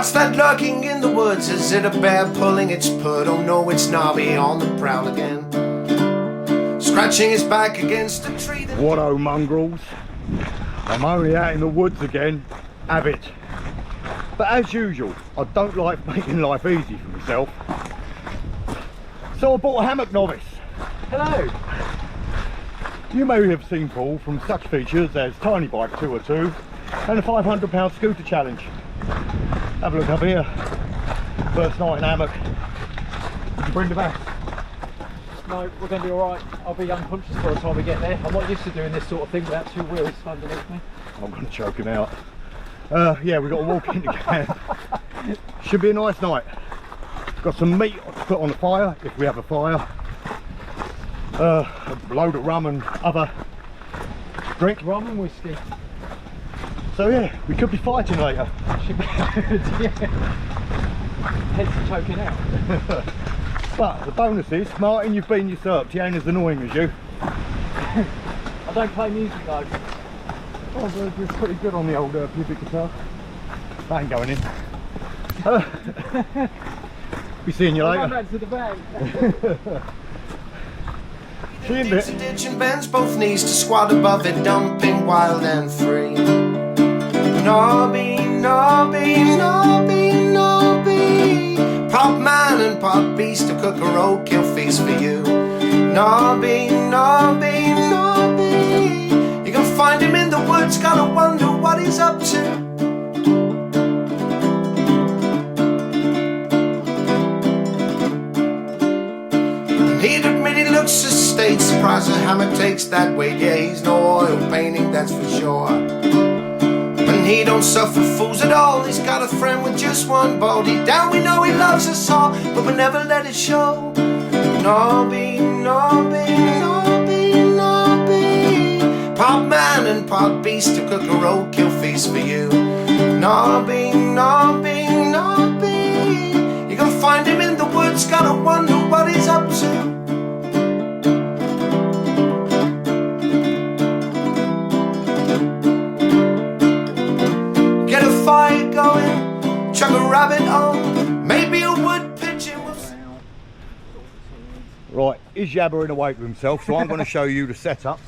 What's that lurking in the woods? Is it a bear pulling its pud? Oh no, it's Nobby on the prowl again, scratching his back against a tree. What oh mongrels, I'm only out in the woods again, have it. But as usual, I don't like making life easy for myself. So I bought a hammock novice. Hello. You may have seen Paul from such features as Tiny Bike 202 and the £500 scooter challenge. Have a look up here. First night in hammock. Did you bring the bag? No, we're going to be alright. I'll be unconscious by the time we get there. I'm not used to doing this sort of thing without two wheels underneath me. I'm going to choke him out. Yeah, we've got to walk into camp. Should be a nice night. Got some meat to put on the fire, if we have a fire. A load of rum and other drink. Rum and whiskey. So yeah, we could be fighting later. Should be good, yeah. Heads choking out. But the bonus is, Martin, you've been usurped. He ain't as annoying as you. I don't play music though. Oh, but you're pretty good on the old pubic guitar. That ain't going in. Be seeing you later. I'll run back to the bag. See you in a bit. Ditch and bends both knees to squat above it, dumping wild and free. Nobby, Nobby, Nobby, Nobby, pop man and pop beast to cook a roadkill feast for you. Nobby, Nobby, Nobby, you can find him in the woods, gotta wonder what he's up to. He'd admit he looks a state, surprised the hammock takes that weight. Yeah, he's no oil painting, that's for sure. And he don't suffer fools at all. He's got a friend with just one bow. Deep down we know he loves us all, but we never let it show. Nobby, Nobby, Nobby, Nobby, pop man and pop beast to cook a roadkill feast for you. Nobby, Nobby, Nobby, you can find him in the woods, gotta wonder what he's up to. Fire going, chuck a rabbit on, maybe a wood pigeon will... Right, he's yabbering away to himself, so I'm going to show you the setup.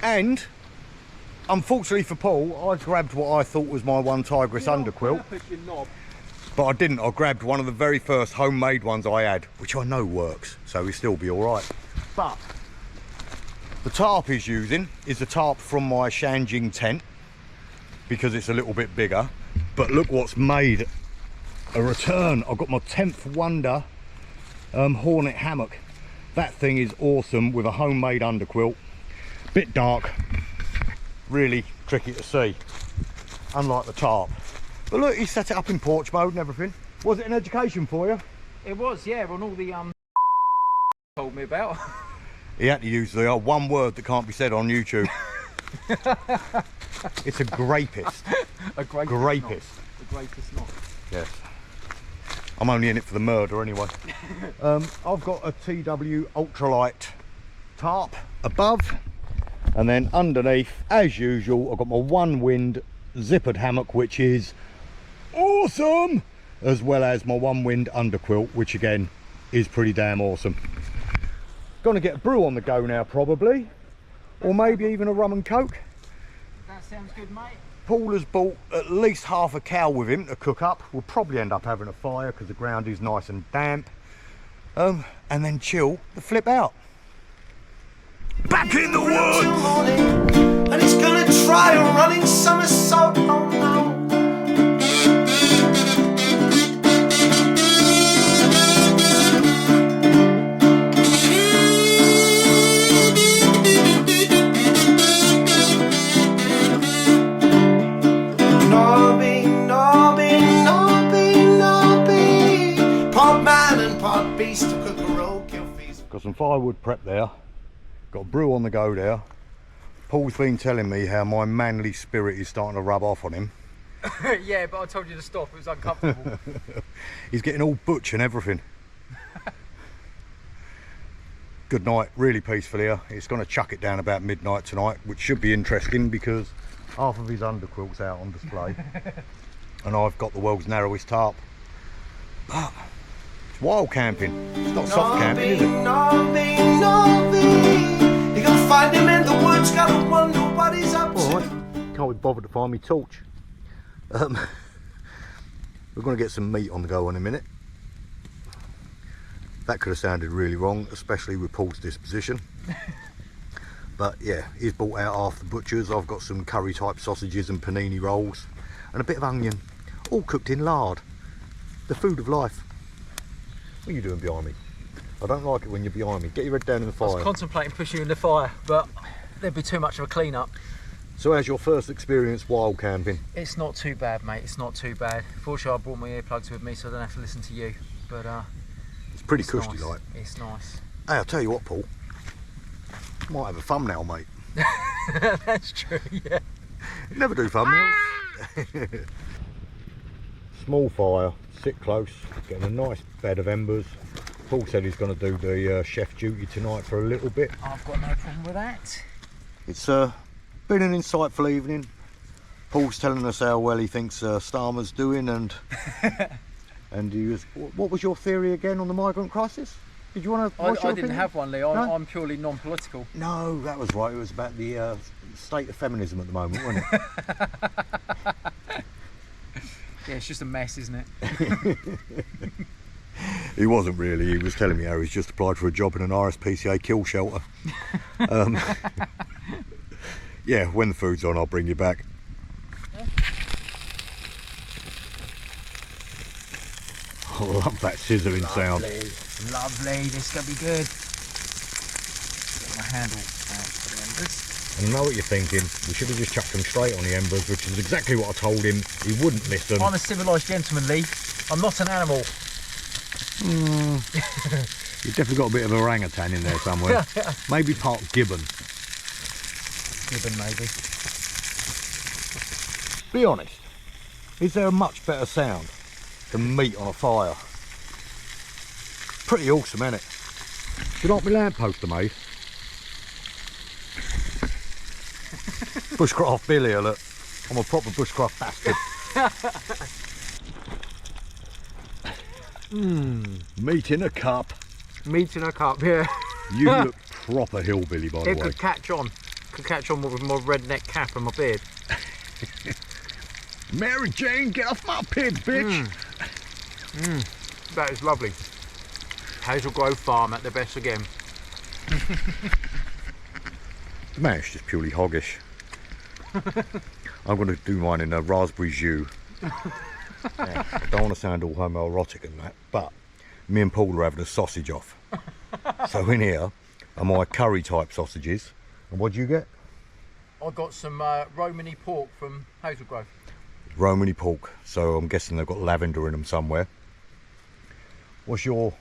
And, unfortunately for Paul, I grabbed what I thought was my one tigress underquilt. But I didn't, I grabbed one of the very first homemade ones I had, which I know works, so he'll still be alright. But, the tarp he's using is a tarp from my Shanjing tent, because it's a little bit bigger. But look what's made a return. I've got my 10th Wonder Hornet hammock. That thing is awesome with a homemade underquilt. Bit dark, really tricky to see, unlike the tarp. But look, he set it up in porch mode and everything. Was it an education for you? It was, yeah, on all the told me about. He had to use the one word that can't be said on YouTube. It's a grapist. A grapist. Grapist. The greatest not. Yes. I'm only in it for the murder anyway. I've got a TW ultralight tarp above, and then underneath, as usual, I've got my Onewind zippered hammock, which is awesome, as well as my Onewind underquilt, which again is pretty damn awesome. Gonna get a brew on the go now probably, or maybe even a rum and coke. That sounds good, mate. Paul has bought at least half a cow with him to cook up. We'll probably end up having a fire because the ground is nice and damp, and then chill the flip out. Back in the woods! And he's gonna try a running somersault. Oh no. Nobby, Nobby, Nobby, Nobby, pot man and pot beast to cook a roadkill feast. Got some firewood prep there. Got a brew on the go there. Paul's been telling me how my manly spirit is starting to rub off on him. Yeah, but I told you to stop, it was uncomfortable. He's getting all butch and everything. Good night, really peaceful here. It's going to chuck it down about midnight tonight, which should be interesting because half of his underquilt's out on display. and I've got the world's narrowest tarp. But it's wild camping. It's not soft camping, is it? You can find him in the woods, gotta wonder what he's up to. Alright, can't be bothered to find me torch. We're going to get some meat on the go in a minute. That could have sounded really wrong, especially with Paul's disposition. But yeah, he's bought out half the butchers. I've got some curry type sausages and panini rolls and a bit of onion, all cooked in lard. The food of life. What are you doing behind me? I don't like it when you're behind me. Get your head down in the fire. I was contemplating pushing you in the fire, but there'd be too much of a clean up. So how's your first experience wild camping? It's not too bad, mate. It's not too bad. Fortunately, I brought my earplugs with me, so I don't have to listen to you. But it's pretty it's cushy, nice. like. It's nice. Hey, I'll tell you what, Paul. Might have a thumbnail, mate. That's true, yeah. Never do thumbnails. Small fire, sit close, getting a nice bed of embers. Paul said he's going to do the chef duty tonight for a little bit. I've got no problem with that. It's been an insightful evening. Paul's telling us how well he thinks Starmer's doing, and and he was. What was your theory again on the migrant crisis? Did you want to? I didn't have one, Lee. No? I'm purely non-political. No, that was right. It was about the state of feminism at the moment, wasn't it? Yeah, it's just a mess, isn't it? He wasn't really. He was telling me how he's just applied for a job in an RSPCA kill shelter. Yeah, when the food's on, I'll bring you back. I love that sizzling sound. Lovely, this is going to be good. Get my handle out for the embers. And I know what you're thinking. We should have just chucked them straight on the embers, which is exactly what I told him. He wouldn't listen. I'm a civilised gentleman, Lee. I'm not an animal. You've definitely got a bit of orangutan in there somewhere. Maybe part gibbon. Gibbon, maybe. Be honest, is there a much better sound than meat on a fire? Pretty awesome, isn't it? Do you like my lampposter, mate? Bushcraft Billy alert. I'm a proper bushcraft bastard. Meat in a cup. Meat in a cup, yeah. You look proper hillbilly, by the It way. could catch on. Could catch on with my redneck cap and my beard. Mary Jane, get off my pig, bitch. That is lovely. Hazel Grove Farm at their best again. The mash is just purely hoggish. I'm going to do mine in a raspberry jus. Yeah, I don't want to sound all homoerotic and that, but me and Paul are having a sausage off. So in here are my curry type sausages. And what do you get? I got some Romany pork from Hazel Grove. Romany pork, so I'm guessing they've got lavender in them somewhere. What's your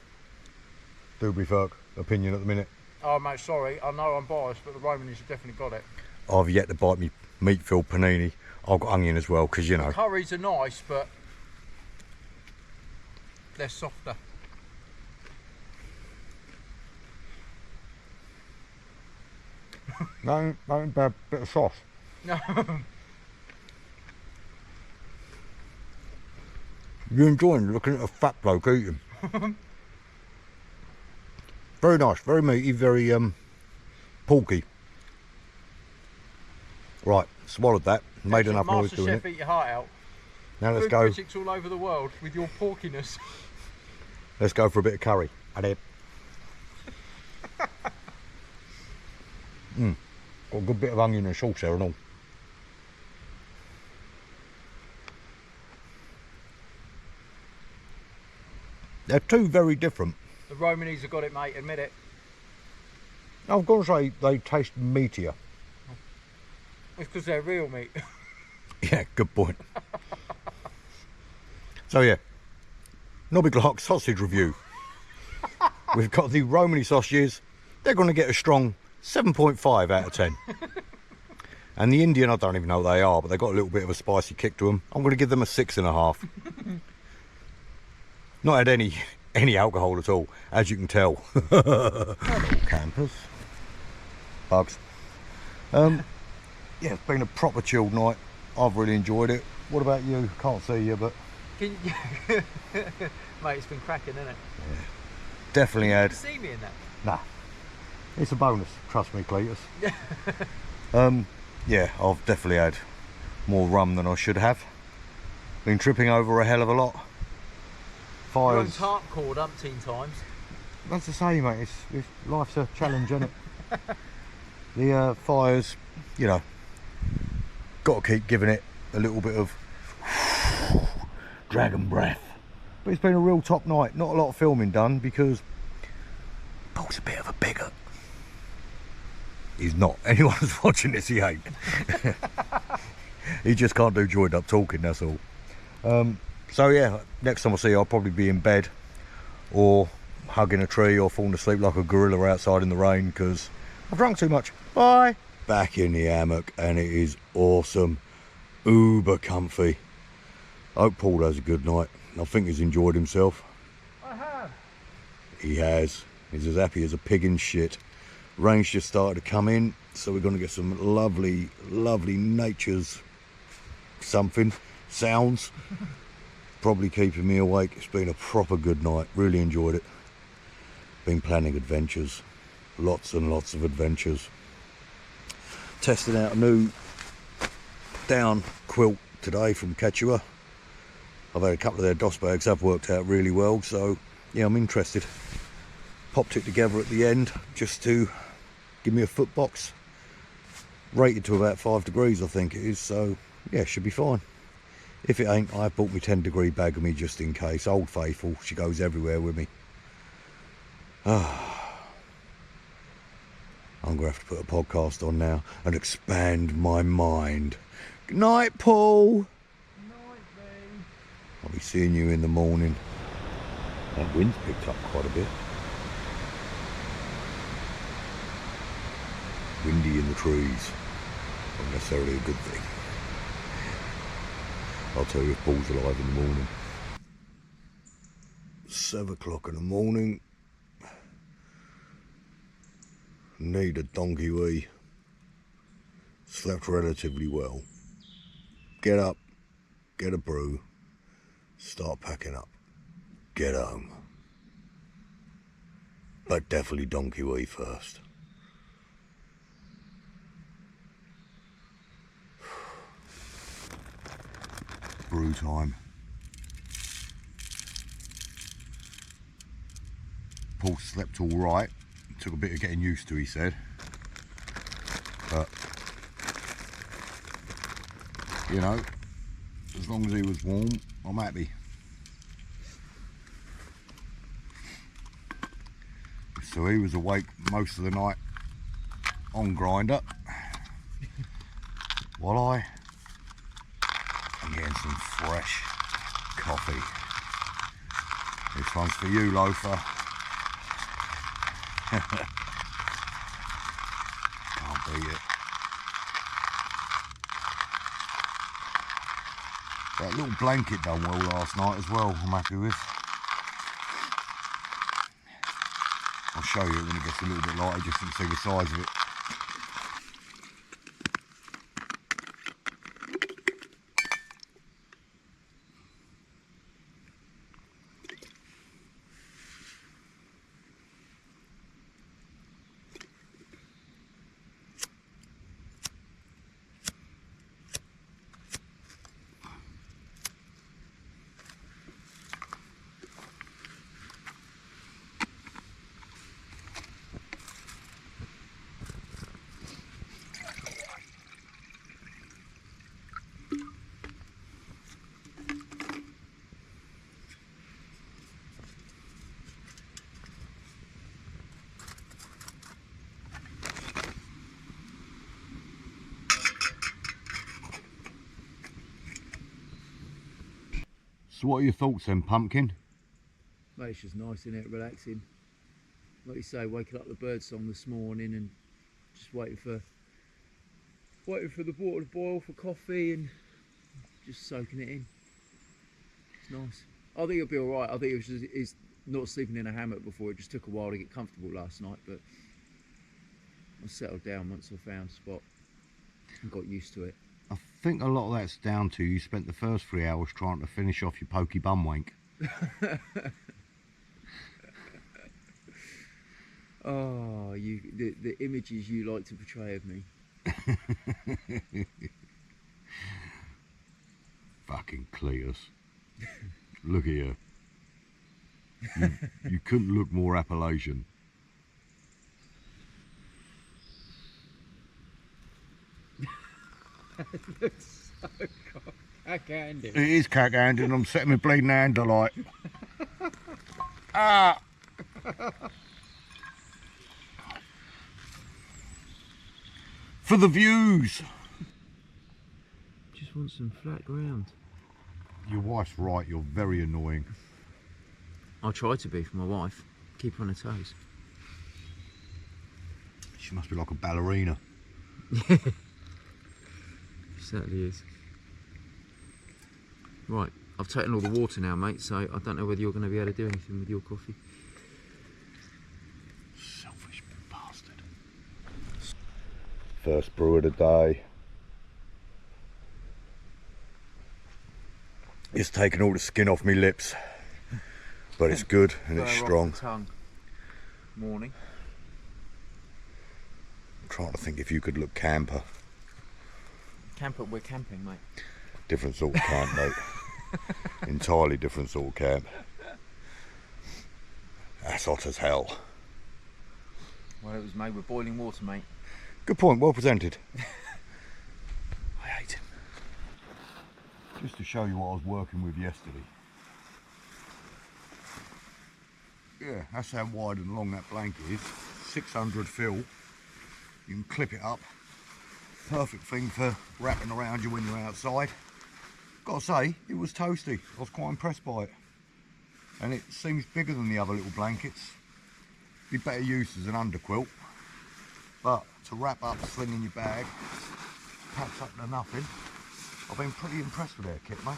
doobly fuck opinion at the minute? Oh mate, sorry, I know I'm biased, but the Romany's have definitely got it. I've yet to bite me meat-filled panini. I've got onion as well, because you know. The curries are nice, but they're softer. No, ain't bad bit of sauce. No. You're enjoying looking at a fat bloke eating. Very nice, very meaty, very porky. Right, swallowed that. Made enough noise Master doing Chef, it. eat your heart out. Now let's Food go. critics all over the world with your porkiness. Let's go for a bit of curry. Got a good bit of onion and sauce there and all. They're two very different. The Romany's have got it, mate, admit it. I've got to say they taste meatier. It's because they're real meat. Yeah, good point. So yeah, Nobby Clark sausage review. We've got the Romany sausages. They're going to get a strong 7.5 out of 10. And the Indian, I don't even know what they are, but they've got a little bit of a spicy kick to them. I'm going to give them a 6.5. Not had any alcohol at all, as you can tell. Hello, campers. Bugs. Yeah, it's been a proper chilled night. I've really enjoyed it. What about you? Can't see you, but Can you... Mate, it's been cracking, isn't it? definitely You had. see me in that? Nah, it's a bonus. Trust me, Cletus. Yeah, I've definitely had more rum than I should have. Been tripping over a hell of a lot. You're on Fires. tarp cord umpteen times. That's the same, mate. It's life's a challenge, isn't it? The fires, you know, got to keep giving it a little bit of dragon breath. But it's been a real top night. Not a lot of filming done because Paul's a bit of a bigot. He's not. Anyone who's watching this, he ain't. He just can't do joined up talking, that's all. So yeah, next time I see you, I'll probably be in bed or hugging a tree or falling asleep like a gorilla outside in the rain because I've drunk too much. Bye. Back in the hammock and it is awesome. Uber comfy. I hope Paul has a good night. I think he's enjoyed himself. I have. He has. He's as happy as a pig in shit. Rain's just started to come in, so we're going to get some lovely, lovely nature's sounds. Probably keeping me awake. It's been a proper good night. Really enjoyed it. Been planning adventures. Lots and lots of adventures. Testing out a new down quilt today from Qeezer. I've had a couple of their DOS bags, have worked out really well, so yeah, I'm interested. Popped it together at the end just to give me a foot box. Rated to about 5 degrees, I think it is, so yeah, should be fine. If it ain't, I've bought my 10-degree bag of me just in case. Old Faithful, she goes everywhere with me. I'm gonna have to put a podcast on now and expand my mind. Good night, Paul. I'll be seeing you in the morning. That wind's picked up quite a bit. Windy in the trees. Not necessarily a good thing. I'll tell you if Paul's alive in the morning. 7 o'clock in the morning. Need a donkey wee. Slept relatively well. Get up, get a brew, start packing up, get home. But definitely donkey wee first. Brew time. Paul slept all right. Took a bit of getting used to, he said. But, you know, as long as he was warm, I'm happy. So he was awake most of the night on grinder, while I am getting some fresh coffee. This one's for you, loafer. Can't beat it. That little blanket done well last night as well, I'm happy with. I'll show you when it gets a little bit lighter just to see the size of it. So what are your thoughts then, Pumpkin? Mate, it's just nice, isn't it? Relaxing. Like you say, waking up the bird song this morning and just waiting for the water to boil for coffee and just soaking it in. It's nice. I think it'll be alright. I think it's not sleeping in a hammock before. It just took a while to get comfortable last night, but I settled down once I found a spot and got used to it. I think a lot of that's down to you spent the first 3 hours trying to finish off your pokey bum wank. Oh, the images you like to portray of me. Fucking Cletus. Look at you. You couldn't look more Appalachian. It looks so cack-handed. It is cack-handed and I'm setting my bleeding hand alight. Ah! For the views! Just want some flat ground. Your wife's right, you're very annoying. I'll try to be for my wife. Keep her on her toes. She must be like a ballerina. She certainly is. Right, I've taken all the water now, mate, so I don't know whether you're going to be able to do anything with your coffee. Selfish bastard. First brew of the day. It's taken all the skin off my lips, but it's good and it's strong. Tongue. Morning. I'm trying to think if you could look camper. Camper, we're camping, mate. Different sort of camp, mate. Entirely different sort of camp. That's hot as hell. Well, it was made with boiling water, mate. Good point, well presented. I hate him. Just to show you what I was working with yesterday. Yeah, that's how wide and long that blanket is. 600 fill. You can clip it up. Perfect thing for wrapping around you when you're outside. Gotta say, it was toasty. I was quite impressed by it. And it seems bigger than the other little blankets. Be better used as an underquilt. But to wrap up, sling in your bag, packs up to nothing. I've been pretty impressed with their kit, mate.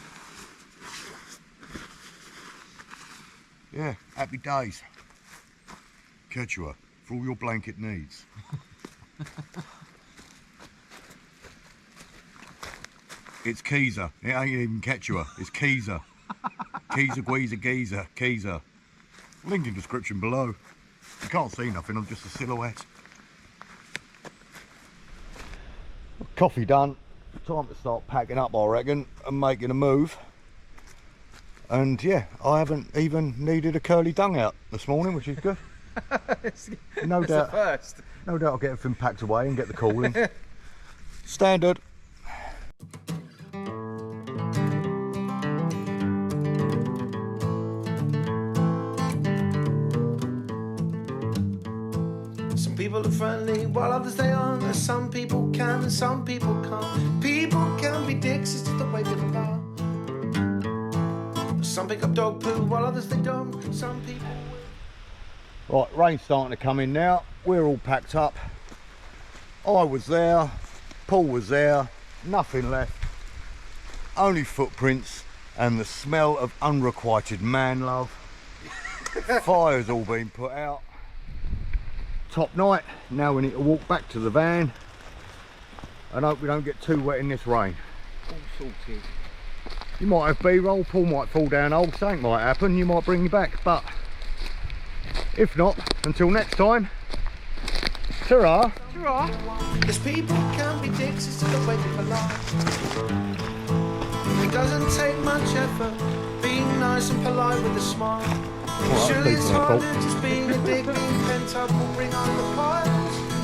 Yeah, happy days. Quechua, for all your blanket needs. It's Qeezer. It ain't even Quechua. It's Qeezer. Qeezer, Qeezer, Geezer, Qeezer. Link in description below. You can't see nothing, I'm just a silhouette. Coffee done. Time to start packing up, I reckon, and making a move. And yeah, I haven't even needed a curly dung out this morning, which is good. No doubt. First. No doubt I'll get everything packed away and get the cooling. Standard. Some people are friendly while others they aren't. Some people can and some people can't. People can be dicks, it's just the way people are. Some pick up dog poo while others they don't. Some people will. Right, rain's starting to come in now. We're all packed up. I was there, Paul was there, nothing left. Only footprints and the smell of unrequited man love. Fire's all been put out. Top night, now we need to walk back to the van and hope we don't get too wet in this rain. All sorted. You might have B-roll, Paul might fall down hole, something might happen, you might bring you back, but if not, until next time, ta-ra! Ta-ra! There's people can be dicks, it's just the way people are. It doesn't take much effort, being nice and polite with a smile. Well, Surely it's that's harder decent, just being a dick, being pent up will bring on the piles.